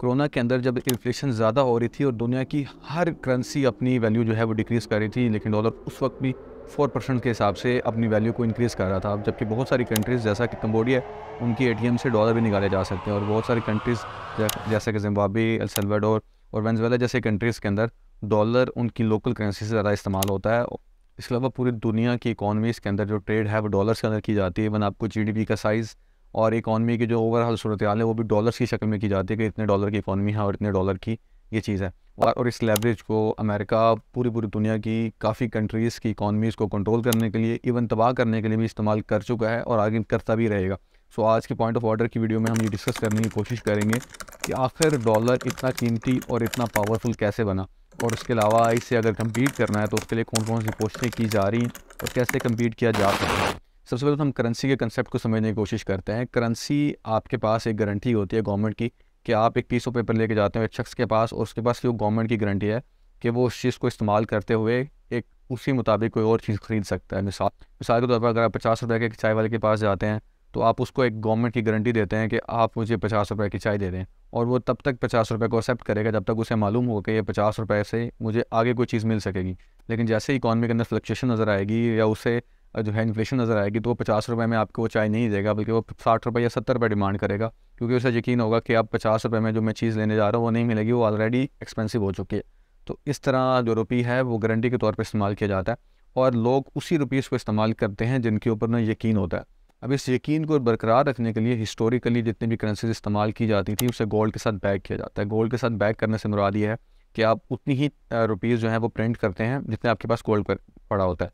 Corona के अंदर जब इन्फ्लेशन ज़्यादा हो रही थी और दुनिया की हर करेंसी अपनी वैल्यू जो है वो डिक्रीज़ कर रही थी, लेकिन डॉलर उस वक्त भी 4% के हिसाब से अपनी वैल्यू को इंक्रीज़ कर रहा था। जबकि बहुत सारी कंट्रीज़ जैसा कि कंबोडिया, उनकी एटीएम से डॉलर भी निकाले जा सकते हैं, और बहुत सारी कंट्रीज़ जैसे कि जिम्बाब्वे, एल सल्वाडोर और वेनेजुएला जैसे कंट्रीज़ के अंदर डॉलर उनकी लोकल करेंसी से ज़्यादा इस्तेमाल होता है। इसके अलावा पूरी दुनिया की इकॉनमीज़ के अंदर जो ट्रेड है वो डॉलर्स के अंदर की जाती है। इवन आपको जीडीपी का साइज़ और इकॉनमी की जो ओवरऑल सूरत हाल है वो भी डॉलर्स की शक्ल में की जाती है कि इतने डॉलर की इकॉनमी है और इतने डॉलर की ये चीज़ है। और इस लेवरेज को अमेरिका पूरी दुनिया की काफ़ी कंट्रीज़ की इकॉनमीज़ को कंट्रोल करने के लिए, इवन तबाह करने के लिए भी इस्तेमाल कर चुका है और आगे करता भी रहेगा। सो आज के पॉइंट ऑफ ऑर्डर की वीडियो में हम ये डिस्कस करने की कोशिश करेंगे कि आखिर डॉलर इतना कीमती और इतना पावरफुल कैसे बना, और उसके अलावा इससे अगर कम्पीट करना है तो उसके लिए कौन कौन सी कोशिशें की जा रही हैं और कैसे कम्पीट किया जा सकता है। सबसे पहले तो हम करेंसी के कंसेप्ट को समझने की कोशिश करते हैं। करेंसी आपके पास एक गारंटी होती है गवर्नमेंट की कि आप एक पीस ऑफ पेपर लेके जाते हैं एक शख्स के पास, और उसके पास जो गवर्नमेंट की गारंटी है कि वो उस चीज़ को इस्तेमाल करते हुए एक उसी मुताबिक कोई और चीज़ ख़रीद सकता है। मिसाल के तौर पर अगर आप 50 रुपये के चाय वाले के पास जाते हैं तो आप उसको एक गवर्नमेंट की गारंटी देते हैं कि आप मुझे 50 रुपये की चाय दे दें, और वो तब तक 50 रुपये को एक्सेप्ट करेगा जब तक उसे मालूम हो कि ये 50 रुपये से मुझे आगे कोई चीज़ मिल सकेगी। लेकिन जैसे ही इकॉनमी के अंदर फ्लक्चुएशन नज़र आएगी या उसे जो है इन्फ्लेशन नज़र आएगी तो वो 50 रुपये में आपको वो चाय नहीं देगा, बल्कि वो 60 रुपये या 70 रुपये डिमांड करेगा, क्योंकि उसे यकीन होगा कि आप 50 रुपये में जो मैं चीज़ लेने जा रहा हूँ वो नहीं मिलेगी, वो ऑलरेडी एक्सपेंसिव हो चुकी है। तो इस तरह जो रुपये है वो गारंटी के तौर पर इस्तेमाल किया जाता है, और लोग उसी रुपीज़ को इस्तेमाल करते हैं जिनके ऊपर ना यकीन होता है। अब इस यकीन को बरकरार रखने के लिए हिस्टोरिकली जितनी भी करेंसीज इस्तेमाल की जाती थी उसे गोल्ड के साथ बैक किया जाता है। गोल्ड के साथ बैक करने से मुराद ये है कि आप उतनी ही रुपीज़ जो हैं वो प्रिंट करते हैं जितने आपके पास गोल्ड पर पड़ा होता है।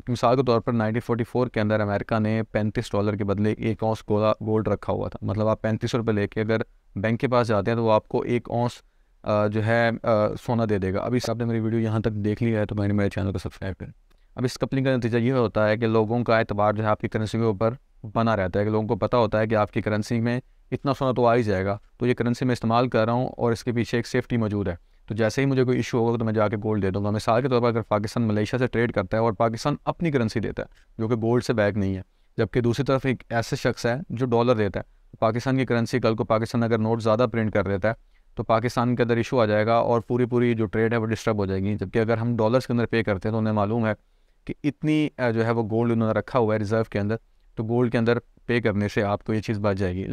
मिसाल के तौर पर 1944 के अंदर अमेरिका ने $35 के बदले 1 औंस गोल्ड रखा हुआ था। मतलब आप 35 रुपये लेके अगर बैंक के पास जाते हैं तो वो आपको 1 औंस जो है सोना दे देगा। अभी आपने मेरी वीडियो यहाँ तक देख लिया है तो मैंने मेरे चैनल को सब्सक्राइब करें। अब इस कपलिंग का नतीजा ये होता है कि लोगों का एतबार जो है आपकी करेंसी के ऊपर बना रहता है, कि लोगों को पता होता है कि आपकी करेंसी में इतना सोना तो आ ही जाएगा, तो ये करेंसी मैं इस्तेमाल कर रहा हूँ और इसके पीछे एक सेफ्टी मौजूद है। तो जैसे ही मुझे कोई इशू होगा तो मैं जाके गोल्ड दे दूँगा। मिसाल के तौर पर अगर पाकिस्तान मलेशिया से ट्रेड करता है और पाकिस्तान अपनी करेंसी देता है जो कि गोल्ड से बैक नहीं है, जबकि दूसरी तरफ एक ऐसे शख्स है जो डॉलर देता है, तो पाकिस्तान की करेंसी कल को पाकिस्तान अगर नोट ज़्यादा प्रिंट कर देता है तो पाकिस्तान के अंदर इशू आ जाएगा और पूरी जो ट्रेड है वो डिस्टर्ब हो जाएगी। जबकि अगर हम डॉलर्स के अंदर पे करते हैं तो उन्हें मालूम है कि इतनी जो है वो गोल्ड उन्होंने रखा हुआ है रिज़र्व के अंदर, तो गोल्ड के अंदर पे करने से आपको ये चीज़ बच जाएगी।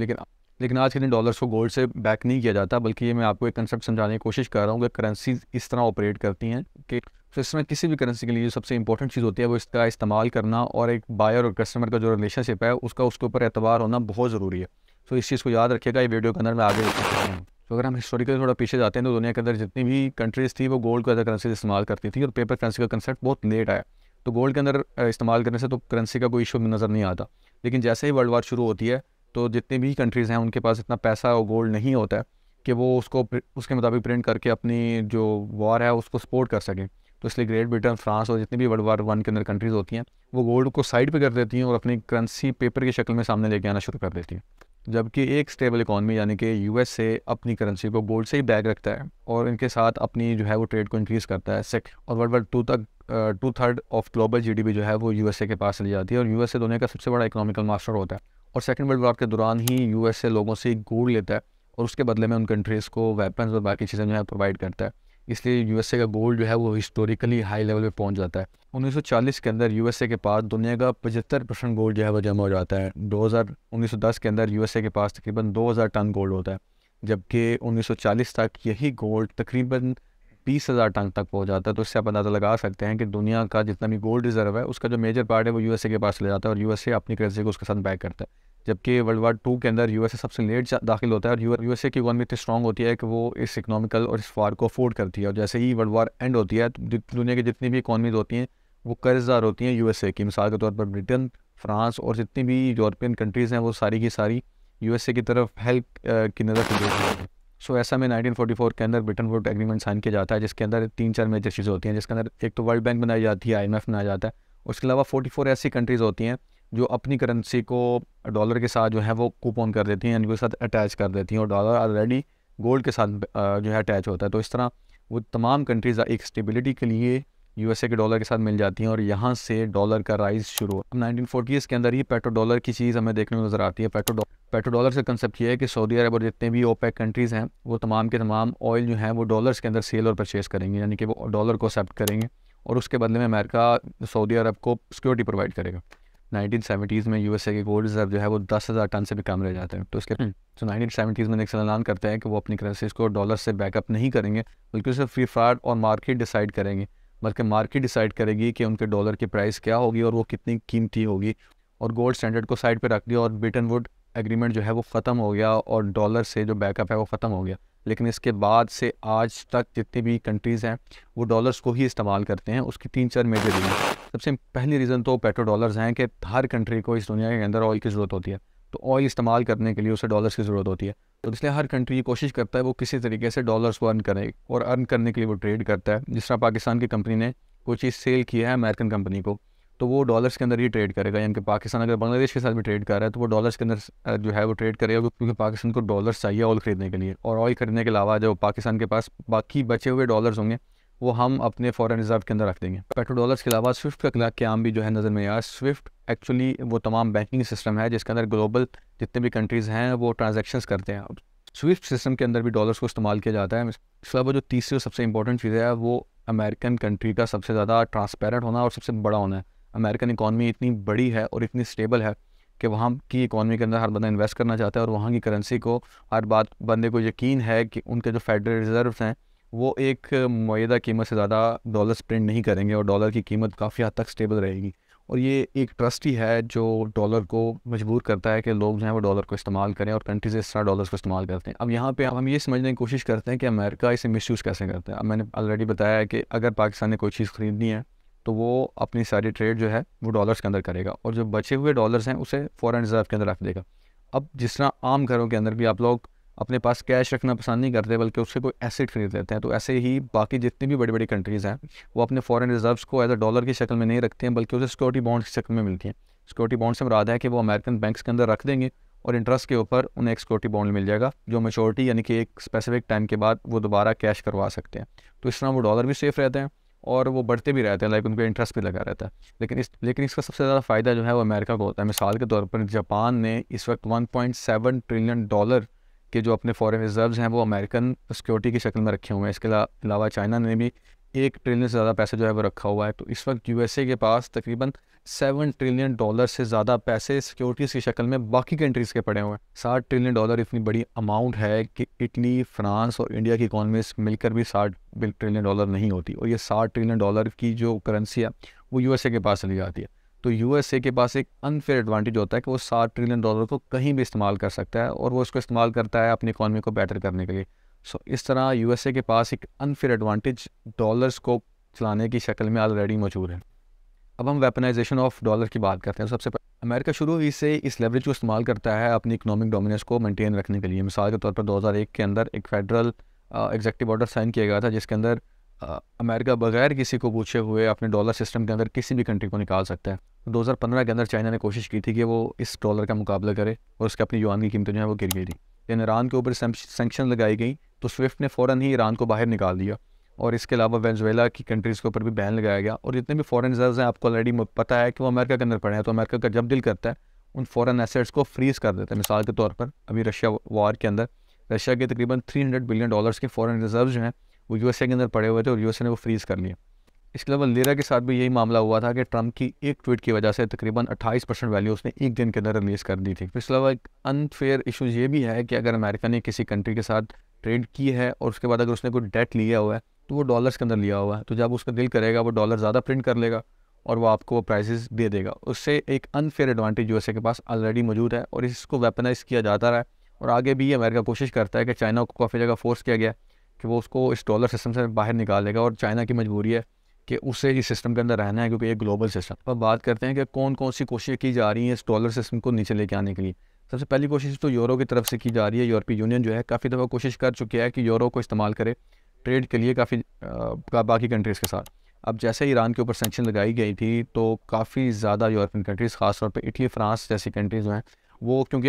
लेकिन आज के दिन डॉलर्स को गोल्ड से बैक नहीं किया जाता, बल्कि ये मैं आपको एक कंसेप्ट समझाने की कोशिश कर रहा हूँ कि करेंसी इस तरह ऑपरेट करती हैं कि तो इसमें किसी भी करेंसी के लिए जो सबसे इंपॉर्टेंट चीज़ होती है वो इसका इस्तेमाल करना, और एक बायर और कस्टमर का जो रिलेशनशिप है उसका उसके ऊपर एतबार होना बहुत ज़रूरी है। तो इस चीज़ को याद रखिएगा, ये वीडियो के अंदर मैं आगे हूँ। तो अगर हम हिस्टोरिकली थोड़ा पीछे जाते हैं तो दुनिया के अंदर जितनी भी कंट्रीज़ थी वो गोल्ड को एज अ करेंसी इस्तेमाल करती थी, और पेपर करेंसी का कंसेप्ट बहुत लेट आया। तो गोल्ड के अंदर इस्तेमाल करने से तो करेंसी का कोई इशू नज़र नहीं आता। लेकिन जैसे ही वर्ल्ड वार शुरू होती है तो जितनी भी कंट्रीज़ हैं उनके पास इतना पैसा और गोल्ड नहीं होता है कि वो उसको उसके मुताबिक प्रिंट करके अपनी जो वॉर है उसको सपोर्ट कर सकें। तो इसलिए ग्रेट ब्रिटेन, फ्रांस और जितनी भी वर्ल्ड वार 1 के अंदर कंट्रीज़ होती हैं वो गोल्ड को साइड पे कर देती हैं और अपनी करेंसी पेपर की शक्ल में सामने लेके आना शुरू कर देती हैं। जबकि एक स्टेबल इकॉनमी यानी कि यूएसए अपनी करेंसी को गोल्ड से ही बैक रखता है और इनके साथ अपनी जो है वो ट्रेड को इंक्रीज़ करता है। और वर्ल्ड वार 2 तक 2/3 ऑफ ग्लोबल जीडीपी जो है वो यूएसए के पास चली जाती है, और यूएसए दुनिया का सबसे बड़ा इकोनॉमिकल मास्टर होता है। और सेकंड वर्ल्ड वॉर के दौरान ही यूएसए लोगों से गोल्ड लेता है और उसके बदले में उन कंट्रीज़ को वेपन्स और बाकी चीज़ें जो है प्रोवाइड करता है। इसलिए यूएसए का गोल्ड जो है वो हिस्टोरिकली हाई लेवल पे पहुंच जाता है। 1940 के अंदर यूएसए के पास दुनिया का 75% गोल्ड जो है वो जमा हो जाता है। 1910 के अंदर यूएसए के पास तकरीबन 2000 टन गोल्ड होता है, जबकि 1940 तक यही गोल्ड तकरीबन 20,000 टन तक पहुंच जाता है। तो इससे आप अंदाज़ा लगा सकते हैं कि दुनिया का जितना भी गोल्ड रिजर्व है उसका जो मेजर पार्ट है वो यूएसए के पास चले जाता है, और यूएसए अपनी करेंसी को उसके साथ बैक करता है। जबकि वर्ल्ड वार 2 के अंदर यूएसए सबसे लेट दाखिल होता है, और यूएसए की इकॉनमी इतनी स्ट्रॉन्ग होती है कि वो इस इकोनॉमिकल और इस वार को अफोर्ड करती है। और जैसे ही वर्ल्ड वार एंड होती है तो दुनिया की जितनी भी इकॉनमीज होती हैं वो कर्जदार होती हैं यूएसए की। मिसाल के तौर पर ब्रिटेन, फ्रांस और जितनी भी यूरोपियन कंट्रीज़ हैं वो सारी की सारी यूएसए की तरफ हेल्प की नज़र से देखती हैं। सो ऐसा में 1944 के अंदर ब्रिटेन वुड एग्रीमेंट साइन किया जाता है, जिसके अंदर 3-4 मेजर चीज़ें होती हैं, जिसके अंदर एक तो वर्ल्ड बैंक बनाई जाती है, आईएमएफ बनाया जाता है। उसके अलावा 44 ऐसी कंट्रीज़ होती हैं जो अपनी करेंसी को डॉलर के साथ जो है वो कूपन कर देती हैं, इनके साथ अटैच कर देती हैं, और डॉलर ऑलरेडी गोल्ड के साथ जो है अटैच होता है। तो इस तरह वो तमाम कंट्रीज़ एक स्टेबिलिटी के लिए यूएसए के डॉलर के साथ मिल जाती हैं और यहाँ से डॉलर का राइज शुरू हुआ। 1940s के अंदर ही पेट्रो डॉलर की चीज़ हमें देखने को नज़र आती है। पेट्रो डॉलर से कंसेप्ट ये है कि सऊदी अरब और जितने भी ओपेक कंट्रीज़ हैं वो तमाम के तमाम ऑयल जो है वो डॉलर्स के अंदर सेल और परचेज़ करेंगे, यानी कि वो डॉलर को एक्सेप्ट करेंगे और उसके बदले में अमेरिका सऊदी अरब को सिक्योरिटी प्रोवाइड करेगा। 1970s में यूएसए के गोल्ड रिजर्व जो है वो 10,000 टन से भी कम रह जाते हैं। तो इसके 1970s में निक्सन ऐलान करते हैं कि वो अपनी करेंसीज को डॉलर से बैकअप नहीं करेंगे, बल्कि उसे फ्री फ्राड और मार्केट डिसाइड करेंगे। बल्कि मार्केट डिसाइड करेगी कि उनके डॉलर की प्राइस क्या होगी और वो कितनी कीमती होगी। और गोल्ड स्टैंडर्ड को साइड पे रख दिया और ब्रिटन वुड एग्रीमेंट जो है वो ख़त्म हो गया और डॉलर से जो बैकअप है वो ख़त्म हो गया। लेकिन इसके बाद से आज तक जितनी भी कंट्रीज़ हैं वो डॉलर्स को ही इस्तेमाल करते हैं। उसकी 3-4 मेजर रीज़न। सबसे पहली रीज़न तो पेट्रो डॉलर्स हैं कि हर कंट्री को इस दुनिया के अंदर ऑयल की ज़रूरत होती है, तो ऑयल इस्तेमाल करने के लिए उसे डॉलर्स की ज़रूरत होती है। तो इसलिए हर कंट्री ये कोशिश करता है वो किसी तरीके से डॉलर्स को अर्न करे और अर्न करने के लिए वो ट्रेड करता है। जिस तरह पाकिस्तान की कंपनी ने कोई चीज़ सेल की है अमेरिकन कंपनी को, तो वो डॉलर्स के अंदर ही ट्रेड करेगा। यानी कि पाकिस्तान अगर बांग्लादेश के साथ भी ट्रेड कर रहा है तो वो डॉलर्स के अंदर जो है वो ट्रेड करेगा, क्योंकि पाकिस्तान को डॉलर्स चाहिए ऑयल ख़रीदने के लिए। और ऑयल खरीदने के अलावा जो पाकिस्तान के पास बाकी बचे हुए डॉलर्स होंगे वो हम अपने फॉरेन रिजर्व के अंदर रख देंगे। पेट्रो डॉलर्स के अलावा स्विफ्ट का क्याम भी जो है नज़र में आया। स्विफ्ट एक्चुअली वो तमाम बैंकिंग सिस्टम है जिसके अंदर ग्लोबल जितने भी कंट्रीज़ हैं वो ट्रांजेक्शन्स करते हैं। स्विफ्ट सिस्टम के अंदर भी डॉलर्स को इस्तेमाल किया जाता है। इसके अलावा जो तीसरी और सबसे इंपॉर्टेंट चीज़ है वो अमेरिकन कंट्री का सबसे ज़्यादा ट्रांसपेरेंट होना और सबसे बड़ा होना है। अमेरिकन इकॉनमी इतनी बड़ी है और इतनी स्टेबल है कि वहाँ की इकॉनमी के अंदर हर बंदा इन्वेस्ट करना चाहता है और वहाँ की करेंसी को हर बात बंदे को यकीन है कि उनके जो फेडरल रिजर्व्स हैं वो एक मुअय्यदा कीमत से ज़्यादा डॉलर्स प्रिंट नहीं करेंगे और डॉलर की कीमत काफ़ी हद तक स्टेबल रहेगी। और ये एक ट्रस्ट ही है जो डॉलर को मजबूर करता है कि लोग जो हैं वो डॉलर को इस्तेमाल करें और कंट्रीज इस तरह डॉलर्स को इस्तेमाल करते हैं। अब यहाँ पे हम ये समझने की कोशिश करते हैं कि अमेरिका इसे मिसयूज़ कैसे करता है। अब मैंने ऑलरेडी बताया है कि अगर पाकिस्तान ने कोई चीज़ ख़रीदनी है तो वो अपनी सारी ट्रेड जो है वो डॉलर्स के अंदर करेगा और जो बचे हुए डॉलर्स हैं उसे फॉरेन रिजर्व के अंदर रख देगा। अब जिस तरह आम घरों के अंदर भी आप लोग अपने पास कैश रखना पसंद नहीं करते बल्कि उससे कोई एसेट खरीद लेते हैं, तो ऐसे ही बाकी जितनी भी बड़ी बड़ी कंट्रीज़ हैं वो अपने फॉरेन रिजर्व्स को एज अ डॉलर की शक्ल में नहीं रखते हैं बल्कि उसे सिक्योरिटी बॉन्ड्स की शक्ल में मिलती हैं। सिक्योरिटी बॉन्ड से मुराद है कि वो अमेरिकन बैंक्स के अंदर रख देंगे और इंटरेस्ट के ऊपर उन्हें एक सिक्योरिटी बॉन्ड मिल जाएगा जो मैच्योरिटी यानी कि एक स्पेसिफिक टाइम के बाद वो दोबारा कैश करवा सकते हैं। तो इस तरह वो डॉलर भी सेफ़ रहते हैं और वो बढ़ते भी रहते हैं, लाइक उनको इंटरेस्ट भी लगा रहता है। लेकिन इसका सबसे ज़्यादा फ़ायदा जो है वो अमेरिका को होता है। मिसाल के तौर पर जापान ने इस वक्त $1.7 ट्रिलियन के जो अपने फॉरेन रिजर्व्स हैं वो अमेरिकन सिक्योरिटी की शक्ल में रखे हुए हैं। इसके अलावा चाइना ने भी $1 ट्रिलियन से ज़्यादा पैसे जो है वो रखा हुआ है। तो इस वक्त यूएसए के पास तकरीबन $7 ट्रिलियन से ज़्यादा पैसे सिक्योरिटीज़ की शक्ल में बाकी कंट्रीज़ के पड़े हुए हैं। $60 ट्रिलियन इतनी बड़ी अमाउंट है कि इटली, फ्रांस और इंडिया की इकॉनमीज मिलकर भी $60 ट्रिलियन नहीं होती। और ये $60 ट्रिलियन की जो करेंसी है वो यूएसए के पास चली जाती है। तो यूएसए के पास एक अनफेयर एडवांटेज होता है कि वो $60 ट्रिलियन को कहीं भी इस्तेमाल कर सकता है और वो इसको इस्तेमाल करता है अपनी इकॉनमी को बेटर करने के लिए। इस तरह यूएसए के पास एक अनफेयर एडवांटेज डॉलर्स को चलाने की शक्ल में ऑलरेडी मौजूद है। अब हम वेपनाइजेशन ऑफ डॉलर की बात करते हैं। सबसे पहले अमेरिका शुरू ही से इस लेवरेज को इस्तेमाल करता है अपनी इकोनॉमिक डोमिनेंस को मेंटेन रखने के लिए। मिसाल के तौर पर 2001 के अंदर एक फेडरल एग्जीक्यूटिव ऑर्डर साइन किया गया था जिसके अंदर अमेरिका बगैर किसी को पूछे हुए अपने डॉलर सिस्टम के अंदर किसी भी कंट्री को निकाल सकता है। 2015 के अंदर चाइना ने कोशिश की थी कि वो इस डॉलर का मुकाबला करे और उसके अपनी युआन की कीमतें जो है वो गिर गई थी। लेकिन ईरान के ऊपर सैंक्शन लगाई गई तो स्विफ्ट ने फ़ौरन ही ईरान को बाहर निकाल दिया और इसके अलावा वेनेजुएला की कंट्रीज़ के ऊपर भी बैन लगाया गया। और जितने भी फॉरेन रिजर्व्स हैं आपको ऑलरेडी पता है कि वो अमेरिका के अंदर पड़े हैं, तो अमेरिका का जब दिल करता है उन फॉरेन एसेट्स को फ्रीज़ कर देता है। मिसाल के तौर पर अभी रशिया वॉर के अंदर रशिया के तकरीबन $300 बिलियन के फॉरेन रिजर्व जो हैं वो यूएसए के अंदर पड़े हुए थे और यूएसए ने वो फ्रीज़ कर लिया। इसके अलावा लीरा के साथ भी यही मामला हुआ था कि ट्रंप की एक ट्वीट की वजह से तकरीबन 28% वैल्यू उसने एक दिन के अंदर रिलीज़ कर दी थी। इसके अलावा एक अनफेयर इशू ये भी है कि अगर अमेरिका ने किसी कंट्री के साथ ट्रेड की है और उसके बाद अगर उसने कोई डेट लिया हुआ है तो वो डॉलर्स के अंदर लिया हुआ है, तो जब उसका दिल करेगा वो डॉलर ज़्यादा प्रिंट कर लेगा और वो आपको वो प्राइसेस दे देगा। उससे एक अनफेयर एडवांटेज यूएसए के पास ऑलरेडी मौजूद है और इसको वेपनाइज किया जाता रहा है। और आगे भी अमेरिका कोशिश करता है कि चाइना को काफ़ी जगह फोर्स किया गया कि वो उसको इस डॉलर सिस्टम से बाहर निकालेगा और चाइना की मजबूरी है कि उसे इस सिस्टम के अंदर रहना है क्योंकि एक ग्लोबल सिस्टम। अब बात करते हैं कि कौन कौन सी कोशिशें की जा रही हैं इस डॉलर सिस्टम को नीचे लेके आने के लिए। सबसे पहली कोशिश तो यूरो की तरफ से की जा रही है। यूरोपीय यूनियन जो है काफ़ी दफ़ा कोशिश कर चुकी है कि यूरो को इस्तेमाल करे ट्रेड के लिए काफ़ी बाकी कंट्रीज़ के साथ। अब जैसे ईरान के ऊपर सैंक्शन लगाई गई थी तो काफ़ी ज़्यादा यूरोपियन कंट्रीज़ ख़ासतौर पर इटली, फ्रांस जैसी कंट्रीज़ जो हैं वो क्योंकि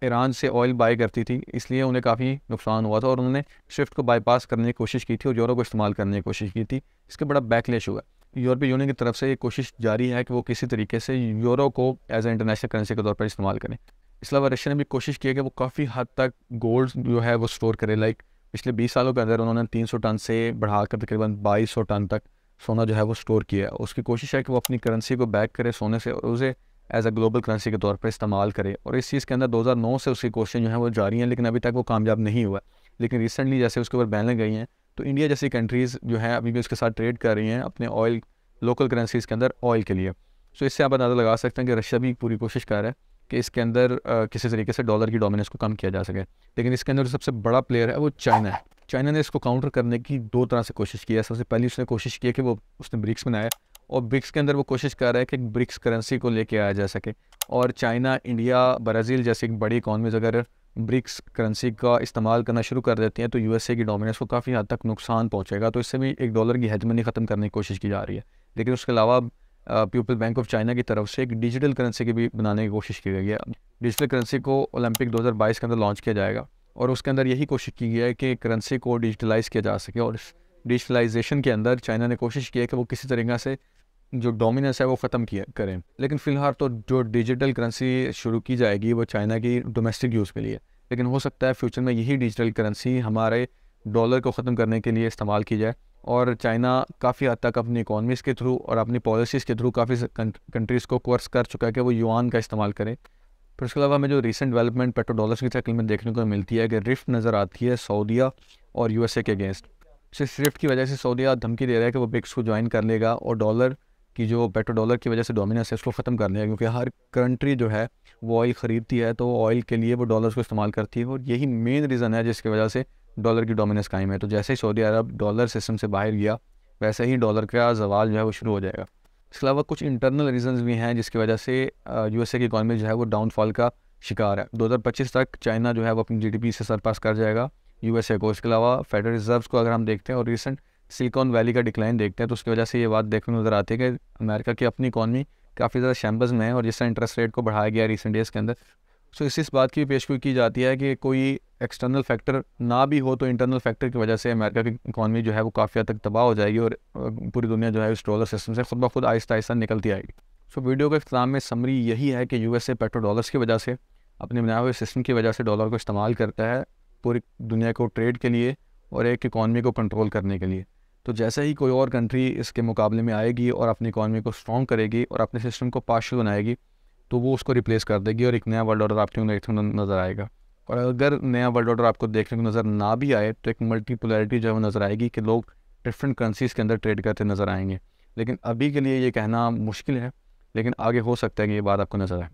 ईरान से ऑयल बाई करती थी इसलिए उन्हें काफ़ी नुकसान हुआ था और उन्होंने स्विफ्ट को बाईपास करने की कोशिश की थी और यूरो को इस्तेमाल करने की कोशिश की थी। इसके बड़ा बैकलैश हुआ। यूरोपीय यूनियन की तरफ से ये कोशिश जारी है कि वो किसी तरीके से यूरो को एज ए इंटरनेशनल करेंसी के तौर पर इस्तेमाल करें। इसके अलावा रशिया ने भी कोशिश की है कि वो काफ़ी हद तक गोल्ड जो है वो स्टोर करे। लाइक पिछले 20 सालों के अंदर उन्होंने 300 टन से बढ़ाकर तकरीबन 2200 टन तक सोना जो है वो स्टोर किया है। उसकी कोशिश है कि वो अपनी करेंसी को बैक करे सोने से और उसे एज अ ग्लोबल करेंसी के तौर पर इस्तेमाल करे। और इस चीज़ के अंदर 2009 से उसकी कोशिशें जो है वो जारी हैं, लेकिन अभी तक वो कामयाब नहीं हुआ। लेकिन रिसेंटली जैसे उसके ऊपर बैन लग गई हैं, तो इंडिया जैसी कंट्रीज़ जो है अभी भी उसके साथ ट्रेड कर रही हैं अपने ऑयल लोकल करेंसीज़ के अंदर ऑयल के लिए। सो इससे आप अंदाज़ा लगा सकते हैं कि रशिया भी पूरी कोशिश कर रहा है कि इसके अंदर किसी तरीके से डॉलर की डोमिनेंस को कम किया जा सके। लेकिन इसके अंदर जो सबसे बड़ा प्लेयर है वो चाइना है। चाइना ने इसको काउंटर करने की दो तरह से कोशिश की है। सबसे पहली उसने कोशिश की है कि वो उसने ब्रिक्स बनाया, और ब्रिक्स के अंदर वो कोशिश कर रहा है कि ब्रिक्स करेंसी को लेके आया जा सके। और चाइना, इंडिया, ब्राज़ील जैसी एक बड़ी इकॉनमीज़ अगर ब्रिक्स करेंसी का इस्तेमाल करना शुरू कर देती हैं तो यूएसए की डोमिनेंस को काफ़ी हद तक नुकसान पहुंचेगा। तो इससे भी एक डॉलर की हेजमनी ख़त्म करने की कोशिश की जा रही है। लेकिन उसके अलावा पीपल बैंक ऑफ चाइना की तरफ से एक डिजिटल करेंसी की भी बनाने की कोशिश की गई है। डिजिटल करेंसी को ओलंपिक 2022 के अंदर लॉन्च किया जाएगा, और उसके अंदर यही कोशिश की गई है कि करेंसी को डिजिटलाइज़ किया जा सके। और डिजिटलाइजेशन के अंदर चाइना ने कोशिश की है कि वो किसी तरीक़ा से जो डोमिनेंस है वो ख़त्म किया करें। लेकिन फ़िलहाल तो जो डिजिटल करेंसी शुरू की जाएगी वो चाइना की डोमेस्टिक यूज़ के लिए, लेकिन हो सकता है फ्यूचर में यही डिजिटल करेंसी हमारे डॉलर को ख़त्म करने के लिए इस्तेमाल की जाए। और चाइना काफ़ी हद तक अपनी इकॉनमीज़ के थ्रू और अपनी पॉलिसीज़ के थ्रू काफ़ी कंट्रीज़ को कोर्स कर चुका है कि वो युआन का इस्तेमाल करें। फिर उसके अलावा हमें जो रिसेंट डेवलपमेंट पेट्रो डॉलर्स की शक्ल में देखने को मिलती है कि रिफ्ट नज़र आती है सऊदीया और यूएसए के अगेंस्ट। इस रिफ्ट की वजह से सऊदीया धमकी दे रहा है कि वो ब्रिक्स को ज्वाइन कर लेगा और डॉलर की जो पेट्रो डॉलर की वजह से डोमिनेंस है उसको ख़त्म कर लेगा, क्योंकि हर कंट्री जो है वो ऑयल ख़रीदती है तो ऑयल के लिए वो डॉलर्स को इस्तेमाल करती है, और यही मेन रीज़न है जिसकी वजह से डॉलर की डोमिनेंस कायम है। तो जैसे ही सऊदी अरब डॉलर सिस्टम से बाहर गया वैसे ही डॉलर का ज़वाल जो है वो शुरू हो जाएगा। इसके अलावा कुछ इंटरनल रीजंस भी हैं जिसकी वजह से यूएसए की इकॉनमी जो है वो डाउनफॉल का शिकार है। 2025 तक चाइना जो है वो अपनी जीडीपी से सरपास कर जाएगा यूएसए को। इसके अलावा फेडरल रिजर्व्स को अगर हम देखते हैं और रिसेंट सिलिकॉन वैली का डिक्लाइन देखते हैं तो उसकी वजह से ये बात देखने को नज़र आती है कि अमेरिका की अपनी इकॉनमी काफ़ी ज़्यादा शैम्बर्स में है, और जिस तरह इंटरेस्ट रेट को बढ़ाया गया रिसेंट डेज़ के अंदर। सो इस बात की पेशगोई की जाती है कि कोई एक्सटर्नल फैक्टर ना भी हो तो इंटरनल फैक्टर की वजह से अमेरिका की इकॉनमी जो है वो काफ़ी हद तक तबाह हो जाएगी, और पूरी दुनिया जो है इस डॉलर सिस्टम से खुद ब खुद आहिस्ता आहिस्ता निकलती आएगी। सो वीडियो के इख्तिताम में समरी यही है कि यूएसए पेट्रो डॉलर्स की वजह से, अपने बनाए हुए सिस्टम की वजह से डॉलर को इस्तेमाल करता है पूरी दुनिया को ट्रेड के लिए और एक इकॉनमी को कंट्रोल करने के लिए। तो जैसे ही कोई और कंट्री इसके मुकाबले में आएगी और अपनी इकॉनमी को स्ट्रॉन्ग करेगी और अपने सिस्टम को पार्शल बनाएगी तो वो उसको रिप्लेस कर देगी और एक नया वर्ल्ड ऑर्डर आपको देखने को नज़र आएगा। और अगर नया वर्ल्ड ऑर्डर आपको देखने को नज़र ना भी आए तो एक मल्टीपोलैरिटी जो है वो नज़र आएगी कि लोग डिफरेंट करेंसीज़ के अंदर ट्रेड करते नज़र आएंगे। लेकिन अभी के लिए ये कहना मुश्किल है, लेकिन आगे हो सकता है कि ये बात आपको नज़र आए।